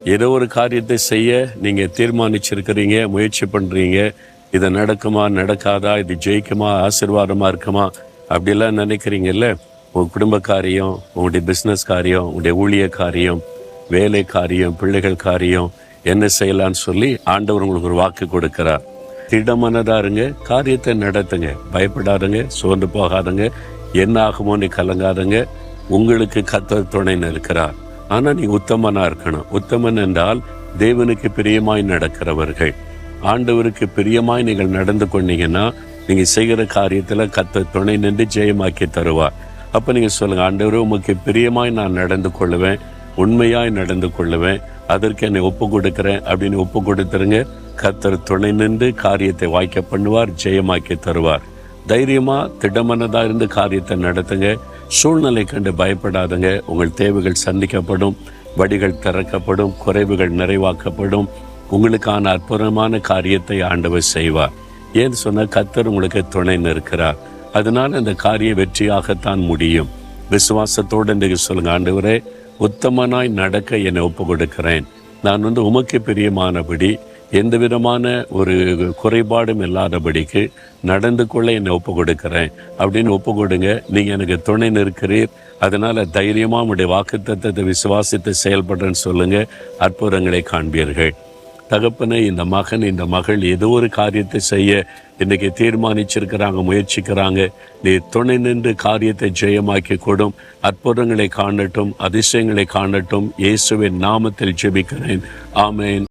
ஏதோ ஒரு காரியத்தை செய்ய நீங்கள் தீர்மானிச்சிருக்கிறீங்க, முயற்சி பண்ணுறீங்க. இது நடக்குமா, நடக்காதா, இது ஜெயிக்குமா, ஆசீர்வாதமாக இருக்குமா, அப்படிலாம் நினைக்கிறீங்கல்ல. உங்கள் குடும்ப காரியம், உங்களுடைய பிஸ்னஸ் காரியம், உங்களுடைய ஊழிய காரியம், வேலை காரியம், பிள்ளைகள் காரியம், என்ன செய்யலான்னு சொல்லி ஆண்டவர் உங்களுக்கு ஒரு வாக்கு கொடுக்கிறார். திடமனதா இருங்க, காரியத்தை நடத்துங்க, பயப்படாதுங்க, சோர்ந்து போகாதுங்க, என்ன ஆகுமோன்னு கலங்காதுங்க. உங்களுக்கு கர்த்தர் துணைன்னு இருக்கிறார். ஆனால் நீ உத்தமனா இருக்கணும். உத்தமன் என்றால் தேவனுக்கு பிரியமாய் நடக்கிறவர்கள். ஆண்டவருக்கு பிரியமாய் நீங்கள் நடந்து கொண்டீங்கன்னா நீங்கள் செய்கிற காரியத்தில் கர்த்தர் துணை நின்று ஜெயமாக்கி தருவார். அப்போ நீங்கள் சொல்லுங்கள், ஆண்டவரே உமக்கு பிரியமாய் நான் நடந்து கொள்ளுவேன், உண்மையாய் நடந்து கொள்ளுவேன், அதற்கு என்னை ஒப்பு கொடுக்குறேன் அப்படின்னு ஒப்பு கொடுத்துருங்க. கர்த்தர் துணை நின்று காரியத்தை வாய்க்க பண்ணுவார், ஜெயமாக்கி தருவார். தைரியமா திடமனதா இருந்து காரியத்தை நடத்துங்க. சூழ்நிலை கண்டு பயப்படாதுங்க. உங்கள் தேவைகள் சந்திக்கப்படும், வழிகள் திறக்கப்படும், குறைவுகள் நிறைவாக்கப்படும். உங்களுக்கான அற்புதமான காரியத்தை ஆண்டவர் செய்வார். ஏன்னு சொன்னால் கர்த்தர் உங்களுக்கு துணை நிற்கிறார். அதனால அந்த காரியம் வெற்றியாகத்தான் முடியும். விசுவாசத்தோடு இன்றைக்கு சொல்லுங்க, ஆண்டவரே உத்தமனாய் நடக்க என்னை ஒப்பு கொடுக்கிறேன். நான் உமக்கு பிரியமானபடி எந்த விதமான ஒரு குறைபாடும் இல்லாதபடிக்கு நடந்து கொள்ள என்னை ஒப்பு கொடுக்கிறேன் அப்படின்னு ஒப்பு கொடுங்க. நீங்கள் எனக்கு துணை நிற்கிறீர். அதனால் தைரியமாக உங்களுடைய வாக்குத்தத்தத்தை விசுவாசித்து செயல்படுறேன்னு சொல்லுங்கள். அற்புதங்களை காண்பீர்கள். தகப்பனை, இந்த மகன் இந்த மகள் ஏதோ ஒரு காரியத்தை செய்ய இன்றைக்கி தீர்மானிச்சிருக்கிறாங்க, முயற்சிக்கிறாங்க. நீ துணை நின்று காரியத்தை ஜெயமாக்கி கொடும். அற்புதங்களை காணட்டும், அதிசயங்களை காணட்டும். இயேசுவின் நாமத்தில் ஜெபிக்கிறேன். ஆமென்.